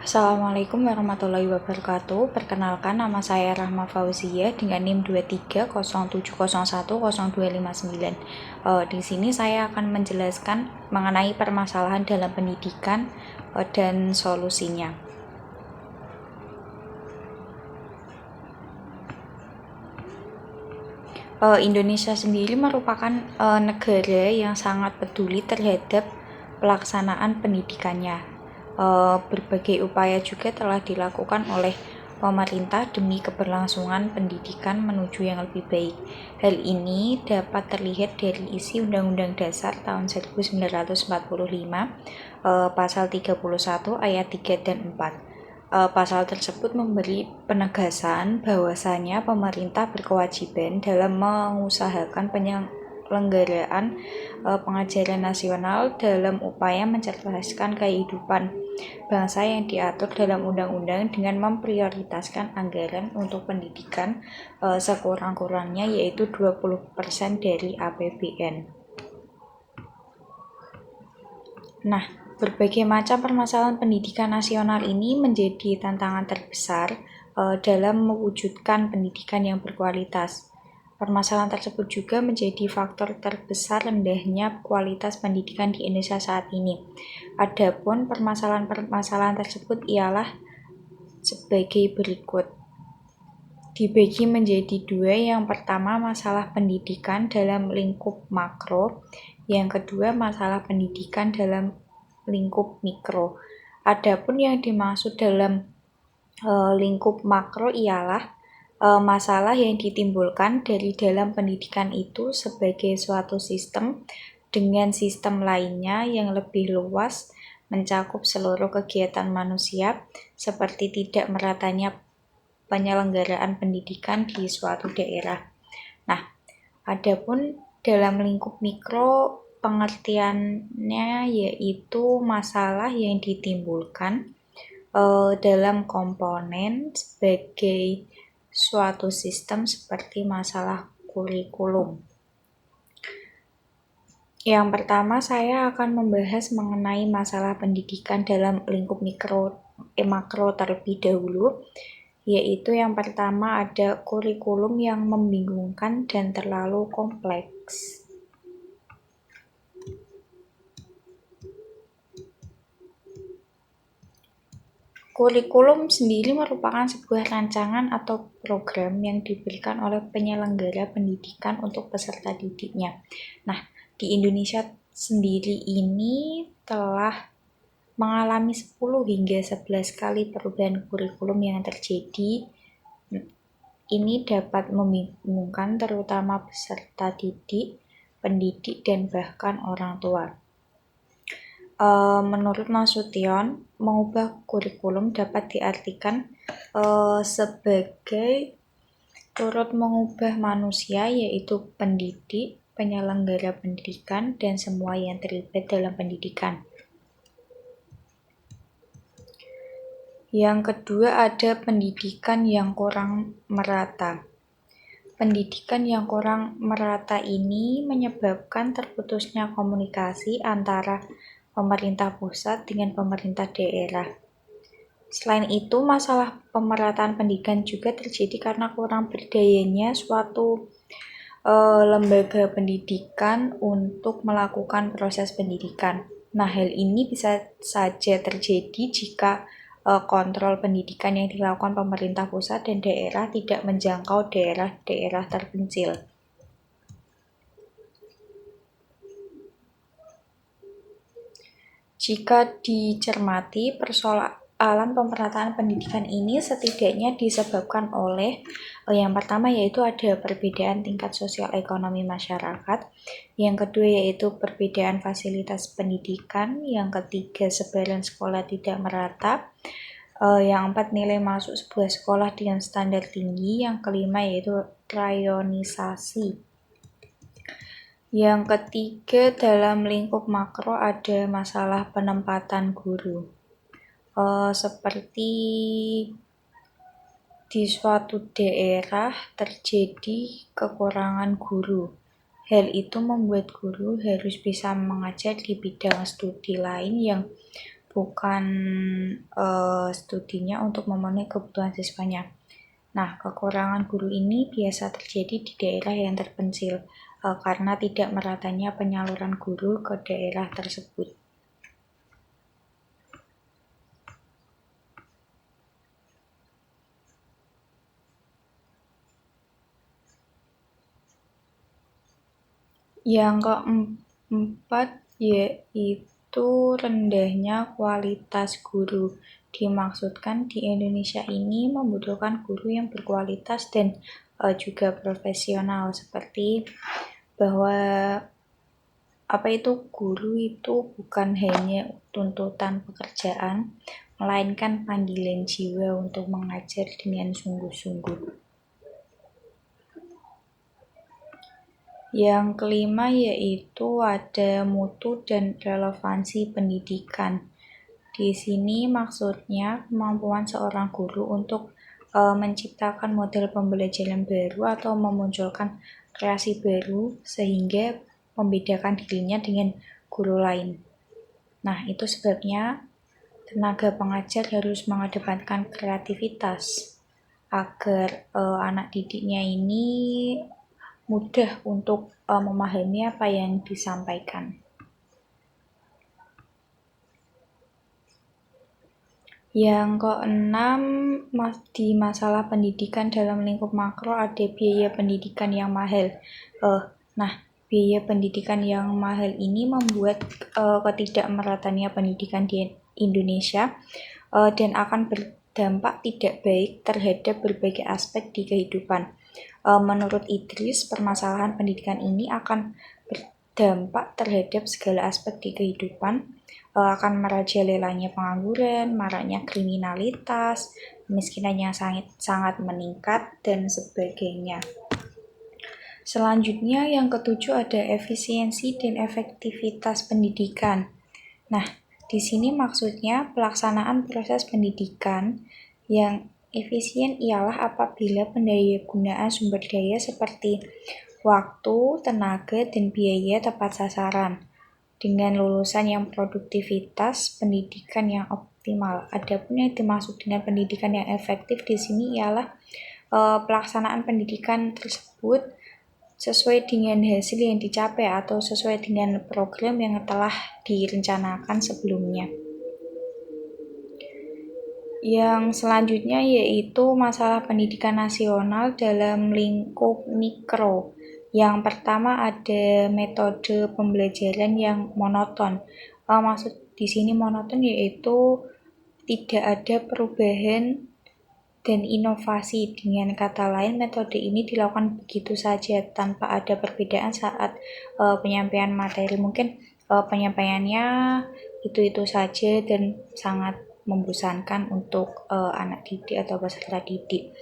Assalamualaikum warahmatullahi wabarakatuh. Perkenalkan, nama saya Rahma Fauzia dengan NIM 2307010259. Di sini saya akan menjelaskan mengenai permasalahan dalam pendidikan dan solusinya. Indonesia sendiri merupakan negara yang sangat peduli terhadap pelaksanaan pendidikannya. Berbagai upaya juga telah dilakukan oleh pemerintah demi keberlangsungan pendidikan menuju yang lebih baik. Hal ini dapat terlihat dari isi Undang-Undang Dasar tahun 1945, pasal 31 ayat 3 dan 4. Pasal tersebut memberi penegasan bahwasanya pemerintah berkewajiban dalam mengusahakan penyelenggaraan pengajaran nasional dalam upaya mencerdaskan kehidupan bangsa yang diatur dalam undang-undang dengan memprioritaskan anggaran untuk pendidikan sekurang-kurangnya yaitu 20% dari APBN. Nah, berbagai macam permasalahan pendidikan nasional ini menjadi tantangan terbesar dalam mewujudkan pendidikan yang berkualitas. Permasalahan tersebut juga menjadi faktor terbesar rendahnya kualitas pendidikan di Indonesia saat ini. Adapun permasalahan tersebut ialah sebagai berikut. Dibagi menjadi dua, yang pertama masalah pendidikan dalam lingkup makro, yang kedua masalah pendidikan dalam lingkup mikro. Adapun yang dimaksud dalam lingkup makro ialah masalah yang ditimbulkan dari dalam pendidikan itu sebagai suatu sistem dengan sistem lainnya yang lebih luas mencakup seluruh kegiatan manusia seperti tidak meratanya penyelenggaraan pendidikan di suatu daerah. Nah, adapun dalam lingkup mikro pengertiannya yaitu masalah yang ditimbulkan dalam komponen sebagai suatu sistem seperti masalah kurikulum. Yang pertama saya akan membahas mengenai masalah pendidikan dalam lingkup makro terlebih dahulu, yaitu yang pertama ada kurikulum yang membingungkan dan terlalu kompleks. Kurikulum sendiri merupakan sebuah rancangan atau program yang diberikan oleh penyelenggara pendidikan untuk peserta didiknya. Nah, di Indonesia sendiri ini telah mengalami 10 hingga 11 kali perubahan kurikulum yang terjadi. Ini dapat membingungkan terutama peserta didik, pendidik, dan bahkan orang tua. Menurut Nasution, mengubah kurikulum dapat diartikan sebagai turut mengubah manusia, yaitu pendidik, penyelenggara pendidikan, dan semua yang terlibat dalam pendidikan. Yang kedua ada pendidikan yang kurang merata. Pendidikan yang kurang merata ini menyebabkan terputusnya komunikasi antara pemerintah pusat dengan pemerintah daerah. Selain itu, masalah pemerataan pendidikan juga terjadi karena kurang berdayanya suatu lembaga pendidikan untuk melakukan proses pendidikan. Nah, hal ini bisa saja terjadi jika kontrol pendidikan yang dilakukan pemerintah pusat dan daerah tidak menjangkau daerah-daerah terpencil. Jika dicermati, persoalan pemerataan pendidikan ini setidaknya disebabkan oleh yang pertama yaitu ada perbedaan tingkat sosial ekonomi masyarakat, yang kedua yaitu perbedaan fasilitas pendidikan, yang ketiga sebaran sekolah tidak merata, yang empat nilai masuk sebuah sekolah dengan standar tinggi, yang kelima yaitu rayonisasi. Yang ketiga dalam lingkup makro ada masalah penempatan guru. Seperti di suatu daerah terjadi kekurangan guru. Hal itu membuat guru harus bisa mengajar di bidang studi lain yang bukan studinya untuk memenuhi kebutuhan siswanya. Nah, kekurangan guru ini biasa terjadi di daerah yang terpencil karena tidak meratanya penyaluran guru ke daerah tersebut. Yang keempat yaitu rendahnya kualitas guru. Dimaksudkan di Indonesia ini membutuhkan guru yang berkualitas dan juga profesional, seperti bahwa guru itu bukan hanya tuntutan pekerjaan, melainkan panggilan jiwa untuk mengajar dengan sungguh-sungguh. Yang kelima yaitu ada mutu dan relevansi pendidikan. Di sini maksudnya kemampuan seorang guru untuk menciptakan model pembelajaran baru atau memunculkan kreasi baru sehingga membedakan dirinya dengan guru lain. Nah, itu sebabnya tenaga pengajar harus mengedepankan kreativitas agar anak didiknya ini mudah untuk memahami apa yang disampaikan. Yang keenam, di masalah pendidikan dalam lingkup makro ada biaya pendidikan yang mahal. Biaya pendidikan yang mahal ini membuat ketidakmeratannya pendidikan di Indonesia dan akan berdampak tidak baik terhadap berbagai aspek di kehidupan. Menurut Idris, permasalahan pendidikan ini akan berdampak terhadap segala aspek di kehidupan, akan merajalelanya pengangguran, maraknya kriminalitas, kemiskinan yang sangat meningkat, dan sebagainya. Selanjutnya yang ketujuh ada efisiensi dan efektivitas pendidikan. Nah, di sini maksudnya pelaksanaan proses pendidikan yang efisien ialah apabila pendayagunaan sumber daya seperti waktu, tenaga, dan biaya tepat sasaran dengan lulusan yang produktivitas pendidikan yang optimal. Adapun yang dimaksud dengan pendidikan yang efektif di sini ialah pelaksanaan pendidikan tersebut sesuai dengan hasil yang dicapai atau sesuai dengan program yang telah direncanakan sebelumnya. Yang selanjutnya yaitu masalah pendidikan nasional dalam lingkup mikro. Yang pertama ada metode pembelajaran yang monoton. Maksud di sini monoton yaitu tidak ada perubahan dan inovasi. Dengan kata lain, metode ini dilakukan begitu saja tanpa ada perbedaan saat penyampaian materi. Mungkin penyampaiannya itu saja dan sangat membosankan untuk anak didik atau peserta didik.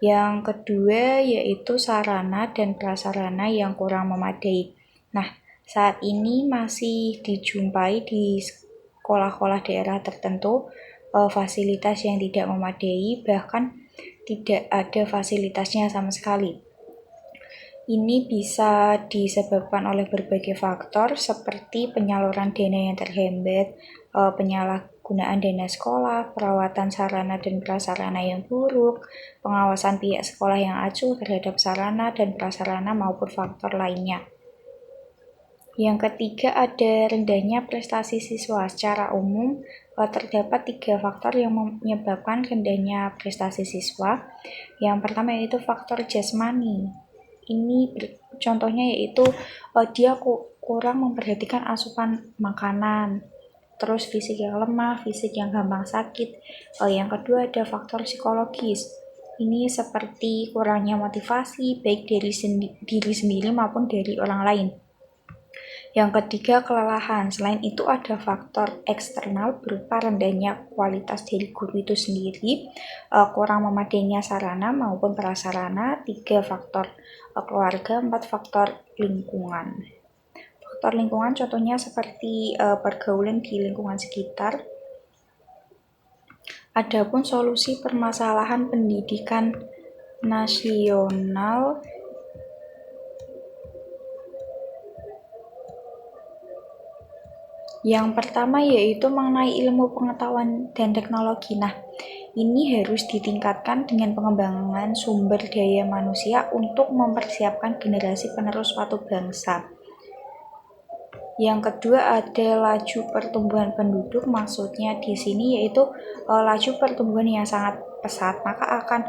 Yang kedua yaitu sarana dan prasarana yang kurang memadai. Nah, saat ini masih dijumpai di sekolah-sekolah daerah tertentu fasilitas yang tidak memadai, bahkan tidak ada fasilitasnya sama sekali. Ini bisa disebabkan oleh berbagai faktor seperti penyaluran dana yang terhambat, penyalahgunaan dana sekolah, perawatan sarana dan prasarana yang buruk, pengawasan pihak sekolah yang acuh terhadap sarana dan prasarana maupun faktor lainnya. Yang ketiga ada rendahnya prestasi siswa. Secara umum terdapat 3 faktor yang menyebabkan rendahnya prestasi siswa. Yang pertama yaitu faktor jasmani. Ini contohnya yaitu dia kurang memperhatikan asupan makanan, terus fisik yang lemah, fisik yang gampang sakit. Yang kedua ada faktor psikologis. Ini seperti kurangnya motivasi baik dari diri sendiri maupun dari orang lain. Yang ketiga kelelahan. Selain itu ada faktor eksternal berupa rendahnya kualitas dari guru itu sendiri, kurang memadainya sarana maupun prasarana, 3 faktor keluarga, 4 faktor lingkungan. Faktor lingkungan contohnya seperti pergaulan di lingkungan sekitar. Adapun solusi permasalahan pendidikan nasional Yang pertama yaitu mengenai ilmu pengetahuan dan teknologi. Nah, ini harus ditingkatkan dengan pengembangan sumber daya manusia untuk mempersiapkan generasi penerus suatu bangsa. Yang kedua ada laju pertumbuhan penduduk, maksudnya di sini yaitu laju pertumbuhan yang sangat pesat, maka akan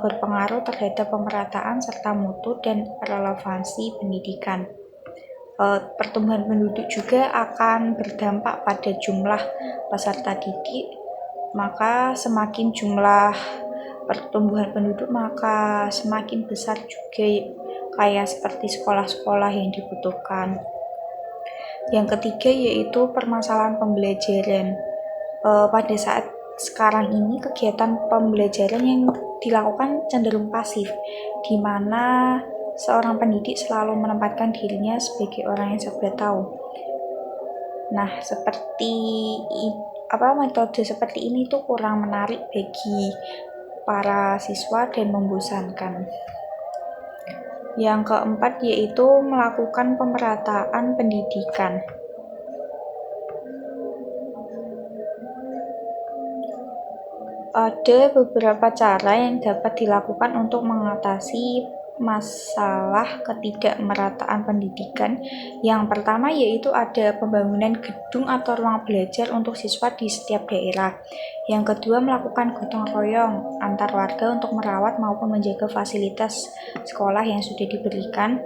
berpengaruh terhadap pemerataan serta mutu dan relevansi pendidikan. Pertumbuhan penduduk juga akan berdampak pada jumlah peserta didik, maka semakin jumlah pertumbuhan penduduk maka semakin besar juga kayak seperti sekolah-sekolah yang dibutuhkan. Yang ketiga yaitu permasalahan pembelajaran. Pada saat sekarang ini kegiatan pembelajaran yang dilakukan cenderung pasif, di mana seorang pendidik selalu menempatkan dirinya sebagai orang yang serba tahu. Nah, metode seperti ini tuh kurang menarik bagi para siswa dan membosankan. Yang keempat yaitu melakukan pemerataan pendidikan. Ada beberapa cara yang dapat dilakukan untuk mengatasi masalah ketidakmerataan pendidikan. Yang pertama yaitu ada pembangunan gedung atau ruang belajar untuk siswa di setiap daerah. Yang kedua, melakukan gotong royong antar warga untuk merawat maupun menjaga fasilitas sekolah yang sudah diberikan.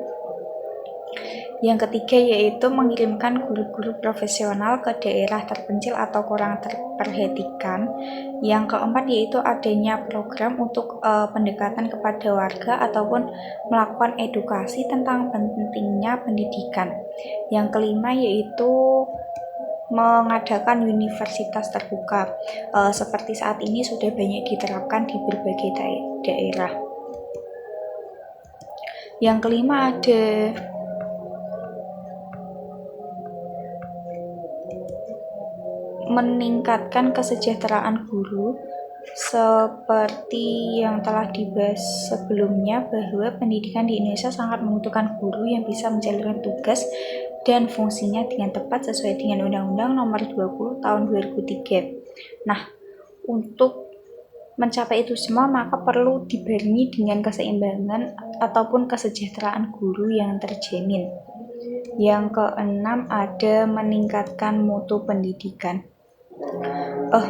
Yang ketiga yaitu mengirimkan guru-guru profesional ke daerah terpencil atau kurang terperhatikan. Yang keempat yaitu adanya program untuk pendekatan kepada warga ataupun melakukan edukasi tentang pentingnya pendidikan. Yang kelima yaitu mengadakan universitas terbuka, seperti saat ini sudah banyak diterapkan di berbagai daerah. Yang kelima ada meningkatkan kesejahteraan guru, seperti yang telah dibahas sebelumnya bahwa pendidikan di Indonesia sangat membutuhkan guru yang bisa menjalankan tugas dan fungsinya dengan tepat sesuai dengan Undang-Undang Nomor 20 Tahun 2003. Nah, untuk mencapai itu semua maka perlu dibarengi dengan keseimbangan ataupun kesejahteraan guru yang terjamin. Yang keenam ada meningkatkan mutu pendidikan.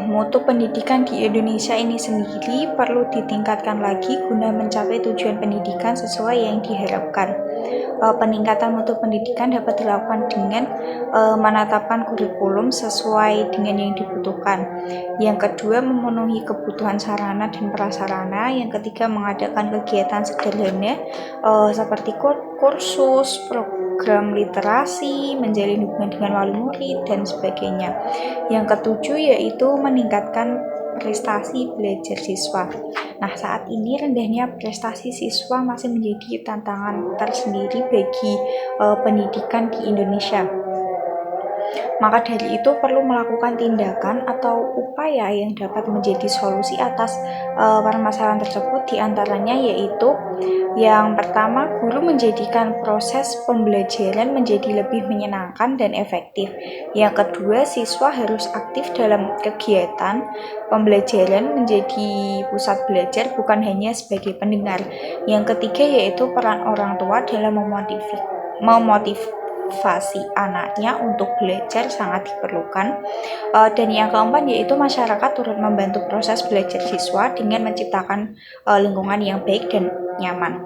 Mutu pendidikan di Indonesia ini sendiri perlu ditingkatkan lagi guna mencapai tujuan pendidikan sesuai yang diharapkan. Peningkatan mutu pendidikan dapat dilakukan dengan menetapkan kurikulum sesuai dengan yang dibutuhkan. Yang kedua, memenuhi kebutuhan sarana dan prasarana. Yang ketiga, mengadakan kegiatan sederhana seperti kursus, program literasi, menjalin hubungan dengan wali murid, dan sebagainya. Yang ketujuh yaitu meningkatkan prestasi belajar siswa. Nah, saat ini rendahnya prestasi siswa masih menjadi tantangan tersendiri bagi pendidikan di Indonesia. Maka dari itu perlu melakukan tindakan atau upaya yang dapat menjadi solusi atas permasalahan tersebut, diantaranya yaitu yang pertama, guru menjadikan proses pembelajaran menjadi lebih menyenangkan dan efektif. Yang kedua, siswa harus aktif dalam kegiatan pembelajaran menjadi pusat belajar bukan hanya sebagai pendengar. Yang ketiga yaitu peran orang tua dalam memotivasi anaknya untuk belajar sangat diperlukan. Dan yang keempat yaitu masyarakat turut membantu proses belajar siswa dengan menciptakan lingkungan yang baik dan nyaman.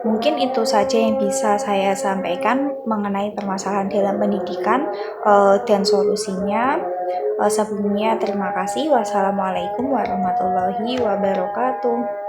Mungkin itu saja yang bisa saya sampaikan mengenai permasalahan dalam pendidikan dan solusinya. Sebelumnya terima kasih. Wassalamualaikum warahmatullahi wabarakatuh.